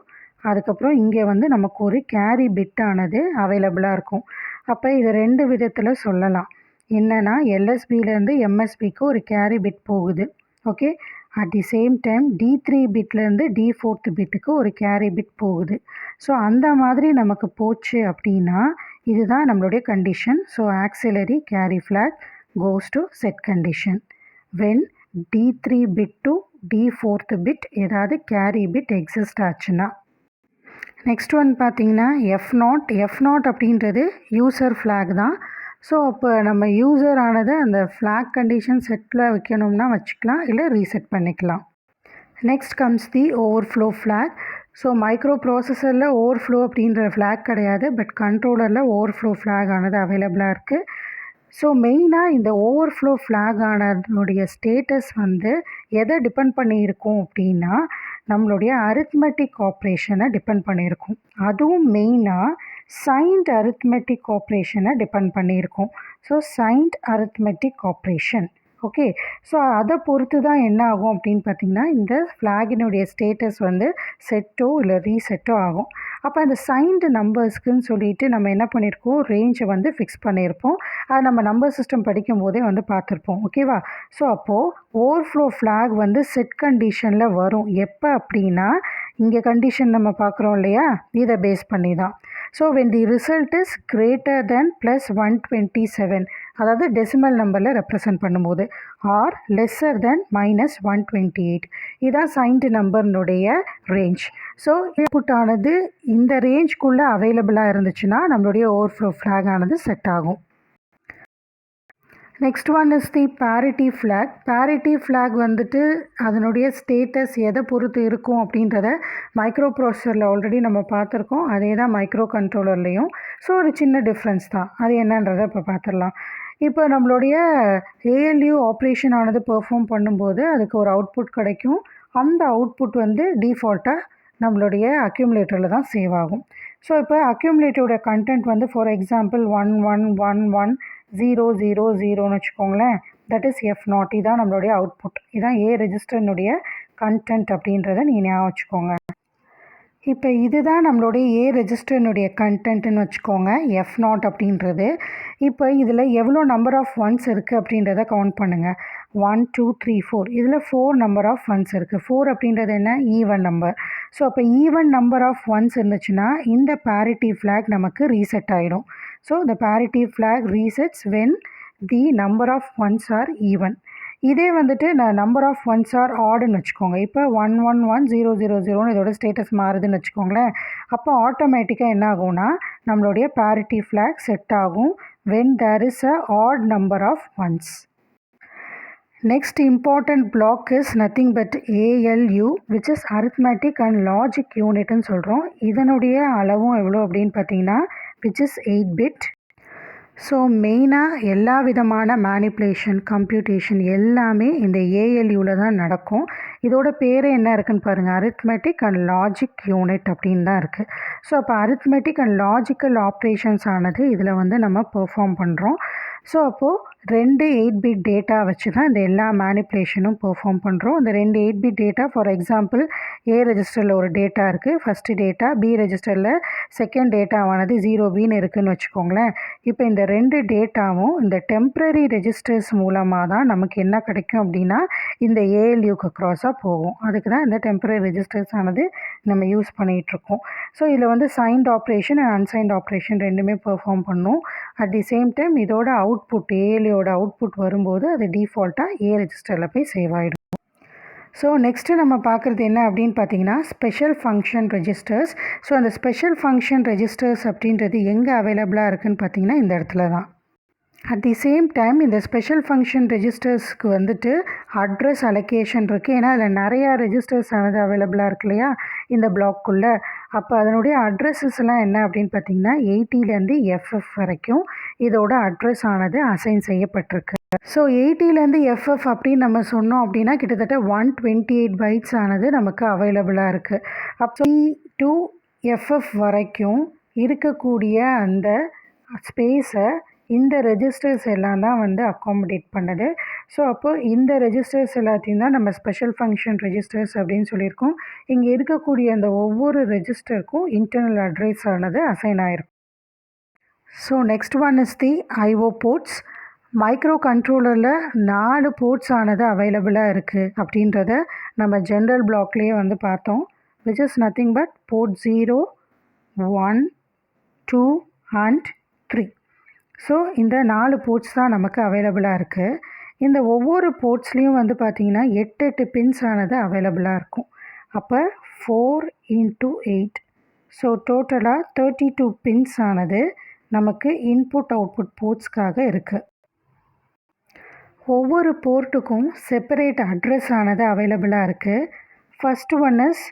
அதுக்கப்புறம் இங்கே வந்து நமக்கு ஒரு கேரி பிட்டானது அவைலபிளாக இருக்கும். அப்போ இது 2 விதத்தில் சொல்லலாம். என்னென்னா LSBலேருந்து MSBக்கு ஒரு கேரி பிட் போகுது. Okay, at the same time D3 பிட்லேருந்து D4 பிட்டுக்கு ஒரு கேரி பிட் போகுது. ஸோ அந்த மாதிரி நமக்கு போச்சு அப்படின்னா இதுதான் நம்மளுடைய condition. So auxiliary carry flag goes to set condition when D3 bit to D4 bit ஏதாவது கேரி பிட் எக்ஸிஸ்ட் ஆச்சுன்னா. நெக்ஸ்ட் ஒன் பார்த்தீங்கன்னா F0 அப்படின்றது யூசர் ஃப்ளாக் தான். ஸோ அப்போ நம்ம யூசர் ஆனதை அந்த ஃப்ளாக் கண்டிஷன் செட்டில் வைக்கணும்னா வச்சுக்கலாம், இல்லை ரீசெட் பண்ணிக்கலாம். Next comes the overflow flag. So micro ப்ராசஸரில் ஓவர்ஃப்ளோ அப்படின்ற ஃப்ளாக் கிடையாது, பட் கண்ட்ரோலரில் ஓவர்ஃப்ளோ ஃப்ளாக் ஆனது அவைலபிளாக இருக்குது. ஸோ மெயினாக இந்த ஓவர்ஃப்ளோ ஃப்ளாக் ஆனதுடைய ஸ்டேட்டஸ் வந்து எதை டிபெண்ட் பண்ணியிருக்கும் அப்படின்னா, நம்மளுடைய அரித்மெட்டிக் ஆப்ரேஷனை டிபெண்ட் பண்ணியிருக்கும். அதுவும் மெயினாக சைன்ட் அரித்மெட்டிக் ஆப்ரேஷனை டிபெண்ட் பண்ணியிருக்கும். So signed arithmetic operation, okay. So அதை பொறுத்து தான் என்ன ஆகும் அப்படின்னு பார்த்திங்கன்னா, இந்த ஃப்ளாகினுடைய ஸ்டேட்டஸ் வந்து செட்டோ இல்லை ரீசெட்டோ ஆகும். அப்போ அந்த சைன்டு நம்பர்ஸ்க்குன்னு சொல்லிட்டு நம்ம என்ன பண்ணியிருக்கோம், ரேஞ்சை வந்து ஃபிக்ஸ் பண்ணியிருப்போம். அதை நம்ம நம்பர் சிஸ்டம் படிக்கும் போதே வந்து பார்த்துருப்போம், ஓகேவா. ஸோ அப்போது ஓவர்ஃப்ளோ ஃப்ளாக் வந்து செட் கண்டிஷனில் வரும். எப்போ அப்படின்னா, இங்கே கண்டிஷன் நம்ம பார்க்குறோம் இல்லையா, இதை பேஸ் பண்ணி தான். So when the result is greater than +127, அதாவது டெசிமல் நம்பரில் ரெப்ரசன்ட் பண்ணும்போது, ஆர் லெஸ்ஸர் தென் -128, இதுதான் சைன்டு நம்பர்னுடைய ரேஞ்ச். ஸோ இன்புட் ஆனது இந்த ரேஞ்ச்குள்ளே அவைலபிளாக இருந்துச்சுன்னா நம்மளுடைய ஓவர்ஃப்ளோ ஃப்ளாக் ஆனது செட் ஆகும். Next one is the parity flag. Parity flag வந்துட்டு அதனுடைய ஸ்டேட்டஸ் எதை பொறுத்து இருக்கும் அப்படின்றத மைக்ரோ ப்ராசஸரில் ஆல்ரெடி நம்ம பார்த்துருக்கோம், அதே தான் மைக்ரோ கண்ட்ரோலர்லேயும். ஸோ ஒரு சின்ன டிஃப்ரென்ஸ் தான், அது என்னன்றதை இப்போ பார்த்துடலாம். இப்போ நம்மளுடைய ஏஎல்யூ ஆப்ரேஷன் ஆனது பெர்ஃபார்ம் பண்ணும்போது அதுக்கு ஒரு அவுட்புட் கிடைக்கும். அந்த அவுட்புட் வந்து டிஃபால்ட்டாக நம்மளுடைய அக்யூமுலேட்டரில் தான் சேவ் ஆகும். ஸோ இப்போ அக்யூமுலேட்டரோட கண்டென்ட் வந்து ஃபார் எக்ஸாம்பிள் 1111 வச்சுக்கோங்களேன், தட் இஸ் F0. இதான் நம்மளுடைய அவுட்புட், இதான் ஏ ரெஜிஸ்டர்னுடைய கண்டென்ட் அப்படின்றத நீங்கள் ஞாபகம் வச்சுக்கோங்க. இப்போ இதுதான் நம்மளுடைய ஏ ரெஜிஸ்டர்னுடைய கண்டென்ட்னு வச்சுக்கோங்க, F0 அப்படின்றது. இப்போ இதில் எவ்வளோ நம்பர் ஆஃப் ஒன்ஸ் இருக்குது அப்படின்றத கவுண்ட் பண்ணுங்கள். 1 2 3 4, இதில் 4 நம்பர் ஆஃப் ஒன்ஸ் இருக்குது. 4 அப்படின்றது என்ன, ஈவன் நம்பர். ஸோ அப்போ ஈவன் நம்பர் ஆஃப் ஒன்ஸ் இருந்துச்சுன்னா இந்த பேரிட்டி ஃப்ளாக் நமக்கு ரீசெட் ஆகிடும். So the parity flag resets when the number of ones are even. இதே வந்துட்டு நான் நம்பர் ஆஃப் ஒன்ஸ் ஆர் ஆடுன்னு வச்சுக்கோங்க. இப்போ 111000 இதோட ஸ்டேட்டஸ் மாறுதுன்னு வச்சுக்கோங்களேன். அப்போ ஆட்டோமேட்டிக்காக என்ன ஆகும்னா நம்மளுடைய பேரிட்டி ஃப்ளாக் செட் ஆகும் when there is a odd number of ones. Next important block is nothing but ALU, which is arithmetic and logic unitன்னு சொல்கிறோம். இதனுடைய அளவும் எவ்வளோ அப்படின்னு பார்த்தீங்கன்னா, which is 8 bit. ஸோ மெயினாக எல்லா விதமான மேனிப்புலேஷன், கம்ப்யூட்டேஷன் எல்லாமே இந்த ஏஎல்யூவில் தான் நடக்கும். இதோட பேர் என்ன இருக்குதுன்னு பாருங்கள், அரித்மெட்டிக் அண்ட் லாஜிக் யூனிட் அப்படின்னு தான் இருக்குது. ஸோ அப்போ அரித்மெட்டிக் அண்ட் லாஜிக்கல் ஆப்ரேஷன்ஸ் ஆனது இதில் வந்து நம்ம பெர்ஃபார்ம் பண்ணுறோம். ஸோ அப்போது 2 8 பிட் டேட்டா வச்சு தான் இந்த எல்லா மேனிப்புலேஷனும் பெர்ஃபார்ம் பண்ணுறோம். இந்த 2 8 bit data, for example A ரெஜிஸ்டரில் ஒரு டேட்டா இருக்குது, ஃபஸ்ட்டு டேட்டா. பி ரெஜிஸ்டரில் செகண்ட் டேட்டாவானது 0Bன்னு இருக்குதுன்னு வச்சுக்கோங்களேன். இப்போ இந்த 2 டேட்டாவும் இந்த டெம்ப்ரரி ரெஜிஸ்டர்ஸ் மூலமாக தான் நமக்கு என்ன கிடைக்கும் அப்படின்னா இந்த ஏஎல்யூக்கு க்ராஸாக போகும். அதுக்கு தான் இந்த டெம்ப்ரரி ரெஜிஸ்டர்ஸ் ஆனது நம்ம யூஸ் பண்ணிகிட்ருக்கோம். ஸோ இதில் வந்து signed operation and unsigned operation ரெண்டுமே பெர்ஃபார்ம் பண்ணும். அட் தி சேம் டைம் இதோட அவுட்புட், ஏஎல்யூவோட அவுட்புட் வரும்போது அது டிஃபால்ட்டாக ஏ ரெஜிஸ்டரில் போய் சேவ் ஆகிடும். ஸோ நெக்ஸ்ட்டு நம்ம பார்க்குறது என்ன அப்படின்னு பார்த்தீங்கன்னா, ஸ்பெஷல் ஃபங்க்ஷன் ரெஜிஸ்டர்ஸ். ஸோ அந்த ஸ்பெஷல் ஃபங்க்ஷன் ரெஜிஸ்டர்ஸ் அப்படின்றது எங்கே அவைலபிளாக இருக்குதுன்னு பார்த்தீங்கன்னா இந்த இடத்துல தான். அட் தி சேம் டைம் இந்த ஸ்பெஷல் ஃபங்க்ஷன் ரெஜிஸ்டர்ஸ்க்கு வந்துட்டு அட்ரஸ் அலோகேஷன் இருக்குது. ஏன்னா அதில் நிறையா ரெஜிஸ்டர்ஸ் ஆனது அவைலபிளாக இருக்கு இல்லையா இந்த பிளாக்குள்ளே. அப்போ அதனுடைய அட்ரஸஸ் எல்லாம் என்ன அப்படின்னு பார்த்தீங்கன்னா 80லேருந்து FF வரைக்கும் இதோட அட்ரஸ் ஆனது அசைன் செய்யப்பட்டிருக்கு. ஸோ 80லேருந்து FF அப்படின்னு நம்ம சொன்னோம் அப்படின்னா கிட்டத்தட்ட 128 பைட்ஸ் ஆனது நமக்கு அவைலபிளாக இருக்குது. அப்போ to FF வரைக்கும் இருக்கக்கூடிய அந்த ஸ்பேஸை இந்த ரெஜிஸ்டர்ஸ் எல்லாம் தான் வந்து அக்காமடேட் பண்ணுது. ஸோ அப்போது இந்த ரெஜிஸ்டர்ஸ் எல்லாத்தையும் தான் நம்ம ஸ்பெஷல் ஃபங்க்ஷன் ரெஜிஸ்டர்ஸ் அப்படின்னு சொல்லியிருக்கோம். இங்கே இருக்கக்கூடிய அந்த ஒவ்வொரு ரெஜிஸ்டருக்கும் இன்டர்னல் அட்ரஸ் ஆனது அசைன் ஆகிருக்கும். So next one is the IO ports. Micro கண்ட்ரோலரில் 4 போர்ட்ஸ் ஆனது அவைலபிளாக இருக்குது அப்படின்றத நம்ம ஜென்ரல் பிளாக்லேயே வந்து பார்த்தோம். Which is nothing but port 0, 1, 2 and 3. So இந்த 4 போர்ட்ஸ் தான் நமக்கு அவைலபிளாக இருக்குது. இந்த ஒவ்வொரு போர்ட்ஸ்லேயும் வந்து பார்த்திங்கன்னா 8 பின்ஸ் ஆனது அவைலபிளாக இருக்கும். அப்போ 4 × 8, ஸோ டோட்டலாக 32 பின்ஸ் ஆனது நமக்கு இன்புட் அவுட்புட் போர்ட்ஸ்க்காக இருக்குது. ஒவ்வொரு போர்ட்டுக்கும் செப்பரேட் அட்ரஸ் ஆனது அவைலபிளாக இருக்குது. First one is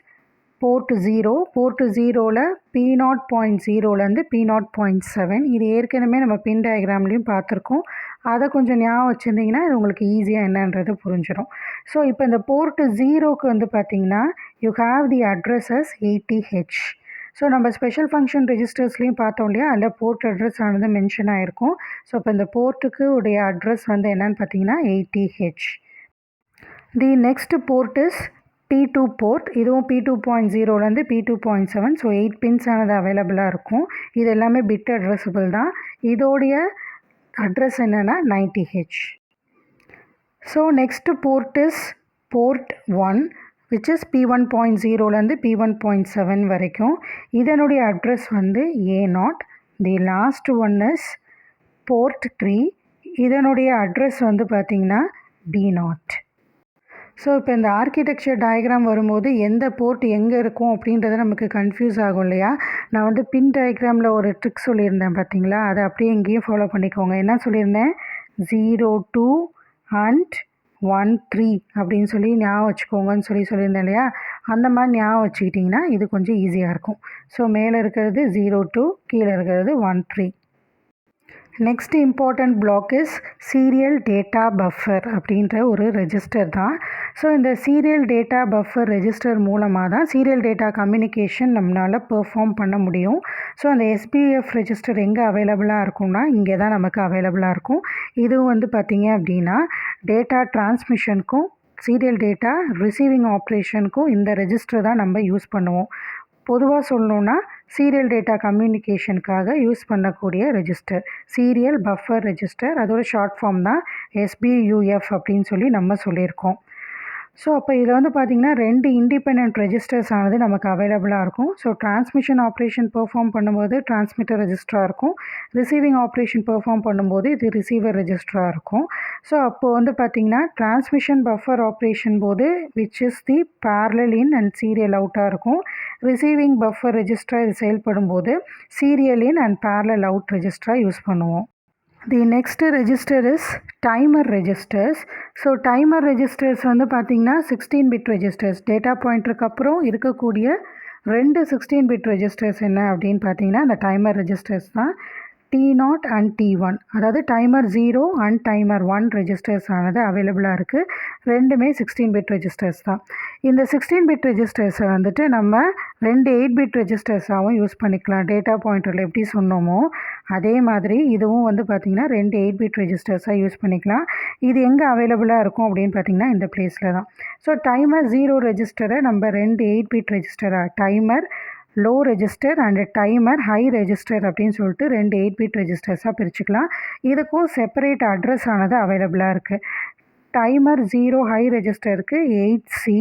port 0. Port 0ல் P0.0லேருந்து P0.7. இது ஏற்கனவே நம்ம பின் டயக்ராம்லேயும் பார்த்துருக்கோம். அதை கொஞ்சம் ஞாபகம் வச்சுருந்திங்கன்னா இது உங்களுக்கு ஈஸியாக என்னன்றது புரிஞ்சிடும். ஸோ இப்போ இந்த போர்ட் 0க்கு வந்து பார்த்திங்கன்னா you have the addresses 80H. So நம்ம ஸ்பெஷல் ஃபங்க்ஷன் ரெஜிஸ்டர்ஸ்லேயும் பார்த்தோம் இல்லையா, அதில் போர்ட் அட்ரஸ் ஆனது மென்ஷன் ஆகிருக்கும். ஸோ இப்போ இந்த போர்ட்டுக்கு உடைய அட்ரஸ் வந்து என்னன்னு பார்த்தீங்கன்னா 80H. The next port is P2 port. இதுவும் P2.0லேருந்து P2.7. ஸோ 8 பின்ஸ் ஆனது அவைலபிளாக இருக்கும். இது எல்லாமே பிட் அட்ரஸபிள் தான். இதோடைய அட்ரஸ் என்னென்னா 90H. So next port is port 1 which is P1.0லேருந்து P1.7 வரைக்கும். இதனுடைய அட்ரஸ் வந்து A0. The last one is port 3. இதனுடைய அட்ரஸ் வந்து பார்த்திங்கன்னா B0. ஸோ இப்போ இந்த ஆர்கிடெக்சர் டயக்ராம் வரும்போது எந்த போர்ட் எங்கே இருக்கும் அப்படின்றத நமக்கு கன்ஃபியூஸ் ஆகும் இல்லையா. நான் வந்து பின் டயக்ராமில் ஒரு ட்ரிக் சொல்லியிருந்தேன் பார்த்தீங்களா, அதை அப்படியே எங்கேயும் ஃபாலோ பண்ணிக்கோங்க. என்ன சொல்லியிருந்தேன், 02 and 13 அப்படின்னு சொல்லி ஞாபகம் வச்சுக்கோங்கன்னு சொல்லியிருந்தேன் இல்லையா. அந்த மாதிரி ஞாபகம் வச்சுக்கிட்டிங்கன்னா இது கொஞ்சம் ஈஸியாக இருக்கும். ஸோ மேலே இருக்கிறது 02, கீழே இருக்கிறது 13. Next important block is serial data buffer அப்படின்ற ஒரு ரெஜிஸ்டர் தான். ஸோ இந்த சீரியல் டேட்டா பஃபர் ரெஜிஸ்டர் மூலமாக தான் சீரியல் டேட்டா கம்யூனிகேஷன் நம்மளால் பெர்ஃபார்ம் பண்ண முடியும். ஸோ அந்த எஸ்பிஎஃப் ரெஜிஸ்டர் எங்கே அவைலபிளாக இருக்கும்னா இங்கே தான் நமக்கு அவைலபிளாக இருக்கும். இதுவும் வந்து பார்த்திங்க அப்படின்னா டேட்டா டிரான்ஸ்மிஷனுக்கும் சீரியல் டேட்டா ரிசீவிங் ஆப்ரேஷனுக்கும் இந்த ரெஜிஸ்டர் தான் நம்ம யூஸ் பண்ணுவோம். பொதுவாக சொல்லணுன்னா சீரியல் டேட்டா கம்யூனிகேஷனுக்காக யூஸ் பண்ணக்கூடிய ரெஜிஸ்டர் சீரியல் பஃபர் ரெஜிஸ்டர். அதோட ஷார்ட் ஃபார்ம் தான் SBUF அப்படின்னு சொல்லி நம்ம சொல்லியிருக்கோம். ஸோ அப்போ இதில் வந்து பார்த்திங்கன்னா 2 இண்டிபெண்ட் ரெஜிஸ்டர்ஸ் ஆனது நமக்கு அவைலபிளாக இருக்கும். ஸோ டிரான்ஸ்மிஷன் ஆப்ரேஷன் பெர்ஃபார்ம் பண்ணும்போது டிரான்ஸ்மிட்டர் ரெஜிஸ்டராக இருக்கும். ரிசீவிங் ஆப்ரேஷன் பெர்ஃபார்ம் பண்ணும்போது இது ரிசீவர் ரெஜிஸ்டராக இருக்கும். ஸோ அப்போது வந்து பார்த்திங்கன்னா டிரான்ஸ்மிஷன் பஃபர் ஆப்ரேஷன் போது which is the parallel in and serial அவுட்டாக இருக்கும். ரிசீவிங் பஃபர் ரெஜிஸ்டராக இது செயல்படும் போது serial in and parallel out ரெஜிஸ்டராக யூஸ் பண்ணுவோம். The next register is timer registers. So timer registers வந்து பார்த்திங்கன்னா 16 பிட் ரெஜிஸ்டர்ஸ். டேட்டா பாயிண்டருக்கு அப்புறம் இருக்கக்கூடிய 2 16 பிட் ரெஜிஸ்டர்ஸ் என்ன அப்படின்னு பார்த்தீங்கன்னா அந்த டைமர் ரெஜிஸ்டர்ஸ் தான். T0 அண்ட் T1, அதாவது டைமர் 0 அண்ட் டைமர் 1 ரெஜிஸ்டர்ஸ் ஆனது அவைலபிளாக இருக்குது. ரெண்டுமே 16 பிட் ரெஜிஸ்டர்ஸ் தான். இந்த 16 பிட் ரெஜிஸ்டர்ஸை வந்துட்டு நம்ம 2 8 பிட் ரெஜிஸ்டர்ஸாகவும் யூஸ் பண்ணிக்கலாம். டேட்டா பாயிண்டரில் எப்படி சொன்னோமோ அதே மாதிரி இதுவும் வந்து பார்த்திங்கன்னா 2 8 பிட் ரெஜிஸ்டர்ஸாக யூஸ் பண்ணிக்கலாம். இது எங்கே அவைலபிளாக இருக்கும் அப்படின்னு பார்த்திங்கன்னா இந்த பிளேஸில் தான். ஸோ டைமர் 0 ரெஜிஸ்டரை நம்ம 2 8 பிட் ரெஜிஸ்டராக timer low register and timer high register அப்படின்னு சொல்லிட்டு 2 8 பிட் ரெஜிஸ்டர்ஸாக பிரிச்சுக்கலாம். இதுக்கும் செப்பரேட் அட்ரஸ் ஆனது அவைலபிளாக இருக்குது. டைமர் 0 ஹை ரெஜிஸ்டருக்கு 8C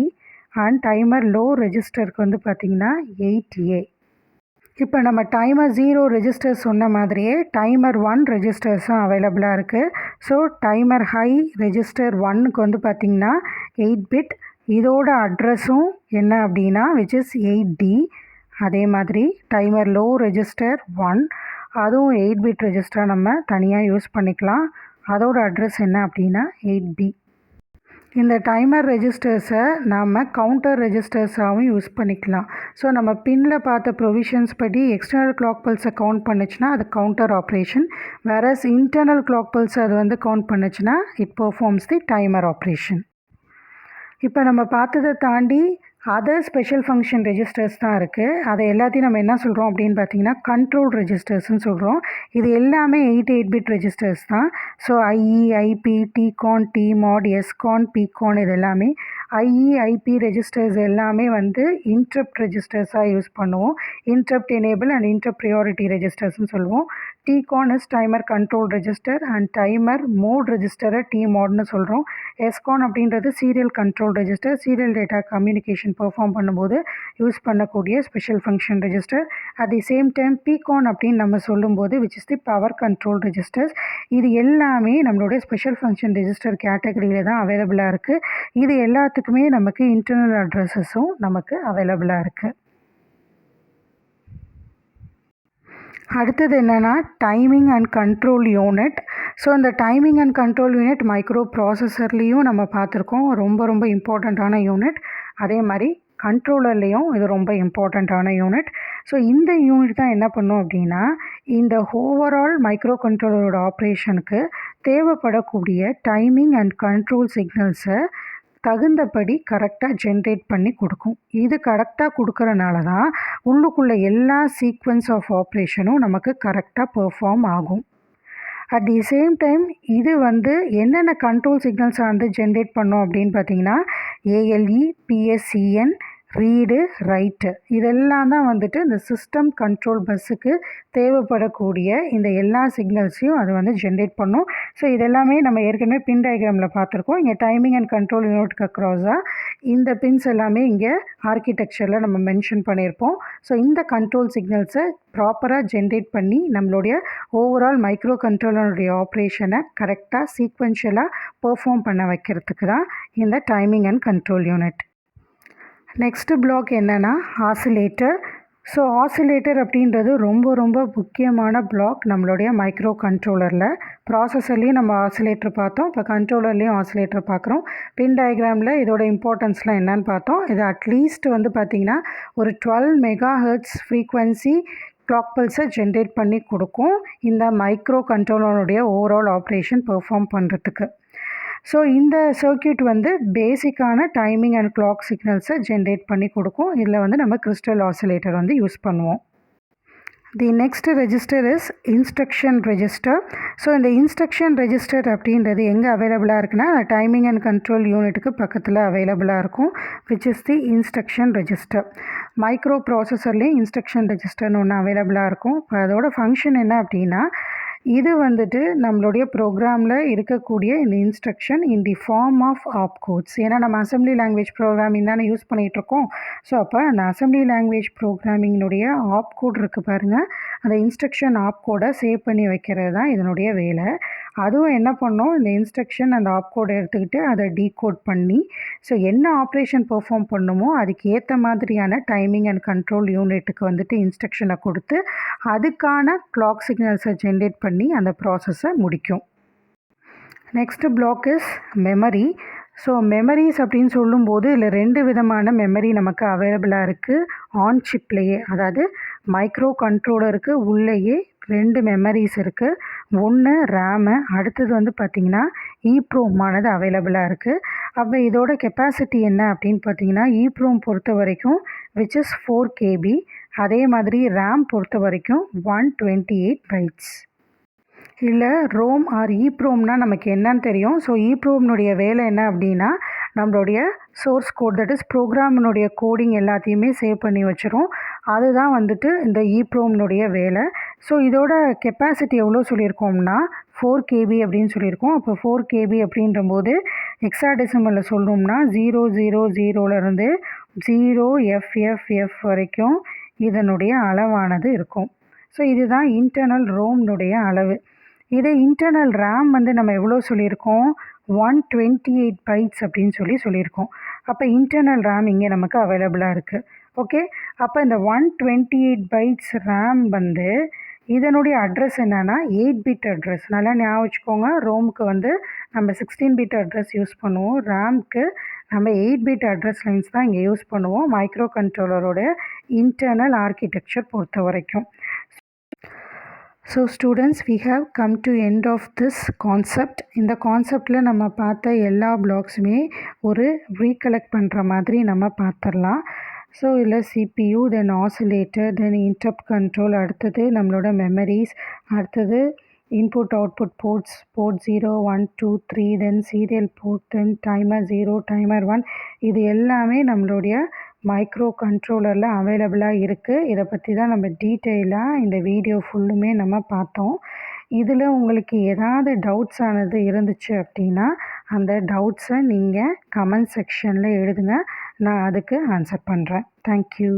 அண்ட் டைமர் லோ ரெஜிஸ்டருக்கு வந்து பார்த்திங்கன்னா 8A. இப்போ நம்ம டைமர் 0 ரெஜிஸ்டர் சொன்ன மாதிரியே டைமர் 1 ரெஜிஸ்டர்ஸும் அவைலபிளாக இருக்குது. ஸோ டைமர் ஹை ரெஜிஸ்டர் 1க்கு வந்து பார்த்திங்கன்னா 8 பிட். இதோட அட்ரஸும் என்ன அப்படின்னா விச் இஸ் 8D. அதே மாதிரி டைமர் லோ ரெஜிஸ்டர் 1 அதுவும் 8 பிட் ரெஜிஸ்டராக நம்ம தனியாக யூஸ் பண்ணிக்கலாம். அதோட அட்ரஸ் என்ன அப்படின்னா 8B. இந்த டைமர் ரெஜிஸ்டர்ஸை நம்ம கவுண்டர் ரெஜிஸ்டர்ஸாகவும் யூஸ் பண்ணிக்கலாம். ஸோ நம்ம பின்னில் பார்த்த ப்ரொவிஷன்ஸ் படி எக்ஸ்டர்னல் கிளாக் பல்ஸை கவுண்ட் பண்ணுச்சுன்னா அது counter operation. Whereas internal clock pulse அது வந்து கவுண்ட் பண்ணுச்சுன்னா it performs the timer operation. இப்போ நம்ம பார்த்ததை தாண்டி அதர் ஸ்பெஷல் ஃபங்க்ஷன் ரெஜிஸ்டர்ஸ் தான் இருக்குது. அதை எல்லாத்தையும் நம்ம என்ன சொல்கிறோம் அப்படின்னு பார்த்தீங்கன்னா கண்ட்ரோல் ரெஜிஸ்டர்ஸ்னு சொல்கிறோம். இது எல்லாமே 8 பிட் ரெஜிஸ்டர்ஸ் தான். So IE, IP, TCON, TMOD, SCON, PCON இது எல்லாமே IE, IP ரெஜிஸ்டர்ஸ் எல்லாமே வந்து இன்டரப்ட் ரெஜிஸ்டர்ஸாக யூஸ் பண்ணுவோம். Interrupt enable and interrupt priority ரெஜிஸ்டர்ஸ்னு சொல்லுவோம். TCON is timer control register and timer mode ரெஜிஸ்டரை TMODனு சொல்கிறோம். SCON அப்படின்றது serial control register, serial data communication perform பண்ணும்போது யூஸ் பண்ணக்கூடிய special function register. At the same time PCON அப்படின்னு நம்ம சொல்லும்போது which is the power control registers. இது எல்லாமே நம்மளுடைய ஸ்பெஷல் ஃபங்க்ஷன் ரெஜிஸ்டர் கேட்டகரியில் தான் அவைலபிளாக இருக்குது. இது எல்லாத்துக்குமே நமக்கு இன்டர்னல் அட்ரஸஸும் நமக்கு அவைலபிளாக இருக்குது. அடுத்தது என்னென்னா timing and control unit. So இந்த timing and control unit micro ப்ராசஸர்லேயும் நம்ம பார்த்துருக்கோம், ரொம்ப ரொம்ப இம்பார்ட்டண்ட்டான யூனிட். அதே மாதிரி கண்ட்ரோலர்லேயும் இது ரொம்ப இம்பார்ட்டண்ட்டான யூனிட். ஸோ இந்த யூனிட் தான் என்ன பண்ணும் அப்படின்னா, இந்த ஓவரால் மைக்ரோ கண்ட்ரோலரோட ஆப்ரேஷனுக்கு தேவைப்படக்கூடிய டைமிங் அண்ட் கண்ட்ரோல் சிக்னல்ஸை தகுந்தபடி கரெக்டாக ஜென்ரேட் பண்ணி கொடுக்கும். இது கரெக்டாக கொடுக்கறனால தான் உள்ளுக்குள்ளே எல்லா சீக்வன்ஸ் ஆஃப் ஆப்ரேஷனும் நமக்கு கரெக்டாக பெர்ஃபார்ம் ஆகும். அட் தி சேம் டைம் இது என்னென்ன கண்ட்ரோல் சிக்னல்ஸை ஜென்ரேட் பண்ணோம் அப்படின்னு பார்த்தீங்கன்னா, ALE, PSEN, ரீடு, ரைட்டு, இதெல்லாம் தான் இந்த சிஸ்டம் கண்ட்ரோல் பஸ்ஸுக்கு தேவைப்படக்கூடிய இந்த எல்லா சிக்னல்ஸையும் அது ஜென்ரேட் பண்ணும். ஸோ இதெல்லாமே நம்ம ஏற்கனவே பின் டயக்ராமில் பார்த்துருக்கோம். இங்கே டைமிங் அண்ட் கண்ட்ரோல் யூனிட்க்கு அக்ராஸாக இந்த பின்ஸ் எல்லாமே இங்கே ஆர்கிடெக்சரில் நம்ம மென்ஷன் பண்ணியிருப்போம். ஸோ இந்த கண்ட்ரோல் சிக்னல்ஸை ப்ராப்பராக ஜென்ரேட் பண்ணி நம்மளுடைய ஓவரால் மைக்ரோ கண்ட்ரோலருடைய ஆப்ரேஷனை கரெக்டாக சீக்வென்ஷியலாக பெர்ஃபார்ம் பண்ண வைக்கிறதுக்கு தான் இந்த timing and control unit. Next block என்னென்னா ஆசிலேட்டர். ஸோ ஆசிலேட்டர் அப்படின்றது ரொம்ப ரொம்ப முக்கியமான பிளாக் நம்மளுடைய மைக்ரோ கண்ட்ரோலரில். ப்ராசஸர்லேயும் நம்ம ஆசிலேட்டர் பார்த்தோம், இப்போ கண்ட்ரோலர்லேயும் ஆசிலேட்டர் பார்க்குறோம். பின் டயக்ராமில் இதோட இம்பார்ட்டன்ஸ்லாம் என்னன்னு பார்த்தோம். இது அட்லீஸ்ட் பார்த்திங்கன்னா ஒரு 12 MHz ஃப்ரீக்வன்சி கிளாக் பல்ஸை ஜென்ரேட் பண்ணி கொடுக்கும் இந்த மைக்ரோ கண்ட்ரோலருடைய ஓவரால் ஆப்ரேஷன் பெர்ஃபார்ம் பண்ணுறதுக்கு. ஸோ இந்த சர்க்யூட் பேசிக்கான டைமிங் அண்ட் கிளாக் சிக்னல்ஸை ஜென்ரேட் பண்ணி கொடுக்கும். இதில் நம்ம கிறிஸ்டல் ஆசிலேட்டர் யூஸ் பண்ணுவோம். The next register is instruction register. So இந்த இன்ஸ்ட்ரக்ஷன் ரெஜிஸ்டர் அப்படின்றது எங்கே அவைலபிளாக இருக்குன்னா, டைமிங் அண்ட் கண்ட்ரோல் யூனிட்டுக்கு பக்கத்தில் அவைலபிளாக இருக்கும், which is the instruction register. Micro ப்ராசஸர்லேயும் இன்ஸ்ட்ரக்ஷன் ரெஜிஸ்டர்னு ஒன்று அவைலபிளாக இருக்கும். இப்போ அதோட ஃபங்க்ஷன் என்ன அப்படின்னா, இது நம்மளுடைய ப்ரோக்ராமில் இருக்கக்கூடிய இந்த instruction in the form of opcodes. ஏன்னா நம்ம அசம்பிளி லாங்குவேஜ் ப்ரோக்ராமிங் தானே யூஸ் பண்ணிகிட்ருக்கோம். ஸோ அப்போ அந்த அசம்பிளி லாங்குவேஜ் ப்ரோக்ராமிங்கினுடைய ஆப்கோட் இருக்குது பாருங்கள், அந்த இன்ஸ்ட்ரக்ஷன் ஆப்கோடை சேவ் பண்ணி வைக்கிறது தான் இதனுடைய வேலை. அதுவும் என்ன பண்ணோம், இந்த இன்ஸ்ட்ரக்ஷன் அந்த ஆப்கோடை எடுத்துக்கிட்டு அதை டீகோட் பண்ணி ஸோ என்ன ஆப்ரேஷன் பெர்ஃபார்ம் பண்ணுமோ அதுக்கு ஏற்ற மாதிரியான டைமிங் அண்ட் கண்ட்ரோல் யூனிட்டுக்கு இன்ஸ்ட்ரக்ஷனை கொடுத்து அதுக்கான கிளாக் சிக்னல்ஸை ஜென்ரேட் பண்ணி அந்த ப்ராசஸை முடிக்கும். Next block is memory. So memories அப்படின்னு சொல்லும்போது இதில் 2 விதமான மெமரி நமக்கு அவைலபிளாக இருக்குது ஆன் சிப்லேயே. அதாவது மைக்ரோ கண்ட்ரோலருக்கு உள்ளேயே 2 மெமரிஸ் இருக்குது. ஒன்று ரேமு, அடுத்தது பார்த்திங்கன்னா ஈப்ரோமானது அவைலபிளாக இருக்குது. அப்போ இதோட கெப்பாசிட்டி என்ன அப்படின்னு பார்த்தீங்கன்னா, ஈப்ரோம் பொறுத்த வரைக்கும் விச் இஸ் 4 KB. அதே மாதிரி ரேம் பொறுத்த வரைக்கும் 128 பைட்ஸ். இல்லை ரோம் ஆர் ஈப்ரோம்னா நமக்கு என்னன்னு தெரியும். ஸோ ஈப்ரோம்னுடைய வேலை என்ன அப்படின்னா, நம்மளுடைய சோர்ஸ் கோட், தட் இஸ் ப்ரோக்ராமினுடைய கோடிங் எல்லாத்தையுமே சேவ் பண்ணி வச்சிரும். அதுதான் இந்த ஈப்ரோம்னுடைய வேலை. ஸோ இதோட கெப்பாசிட்டி எவ்வளோ சொல்லியிருக்கோம்னா 4 KB அப்படின்னு சொல்லியிருக்கோம். அப்போ 4 KB அப்படின்றபோது ஹெக்ஸாடெசிமலில் சொல்லணும்னா 000லேருந்து 0FFF வரைக்கும் இதனுடைய அளவானது இருக்கும். ஸோ இதுதான் இன்டர்னல் ரோம்னுடைய அளவு. இதே இன்டர்னல் ரேம் நம்ம எவ்வளோ சொல்லியிருக்கோம், 128 பைட்ஸ் அப்படின்னு சொல்லியிருக்கோம். அப்போ இன்டர்னல் ரேம் இங்கே நமக்கு அவைலபிளாக இருக்குது. ஓகே, அப்போ இந்த 128 பைட்ஸ் ரேம் இதனுடைய அட்ரஸ் என்னென்னா 8 பிட் அட்ரஸ். நல்லா ஞாபகம் வச்சுக்கோங்க, ரோமுக்கு நம்ம 16 பிட் அட்ரஸ் யூஸ் பண்ணுவோம், ரேம்க்கு நம்ம 8 பிட் அட்ரஸ் லைன்ஸ் தான் இங்கே யூஸ் பண்ணுவோம் மைக்ரோ கண்ட்ரோலரோட இன்டர்னல் ஆர்கிடெக்சர் பொறுத்த வரைக்கும். So students, we have come to end of this concept. இந்த கான்செப்டில் நம்ம பார்த்த எல்லா பிளாக்ஸுமே ஒரு ரீகலெக்ட் பண்ணுற மாதிரி நம்ம பார்த்துடலாம். ஸோ இதில் CPU, தென் ஆசிலேட்டர், தென் இன்டரப்ட் கண்ட்ரோல், அடுத்தது நம்மளோட மெமரிஸ், அடுத்தது இன்புட் அவுட்புட் போர்ட்ஸ், போர்ட் 0, 1, 2, 3, தென் சீரியல் போர்ட், தென் டைமர் 0, டைமர் 1, இது எல்லாமே நம்மளுடைய மைக்ரோ கண்ட்ரோலரில் அவைலபிளாக இருக்குது. இதை பற்றி தான் நம்ம டீட்டெயிலாக இந்த வீடியோ ஃபுல்லுமே நம்ம பார்த்தோம். இதில் உங்களுக்கு ஏதாவது டவுட்ஸ் ஆனது இருந்துச்சு அப்படின்னா அந்த டவுட்ஸை நீங்கள் கமெண்ட் செக்ஷனில் எழுதுங்க, நான் அதுக்கு ஆன்சர் பண்ணுறேன். தேங்க்யூ.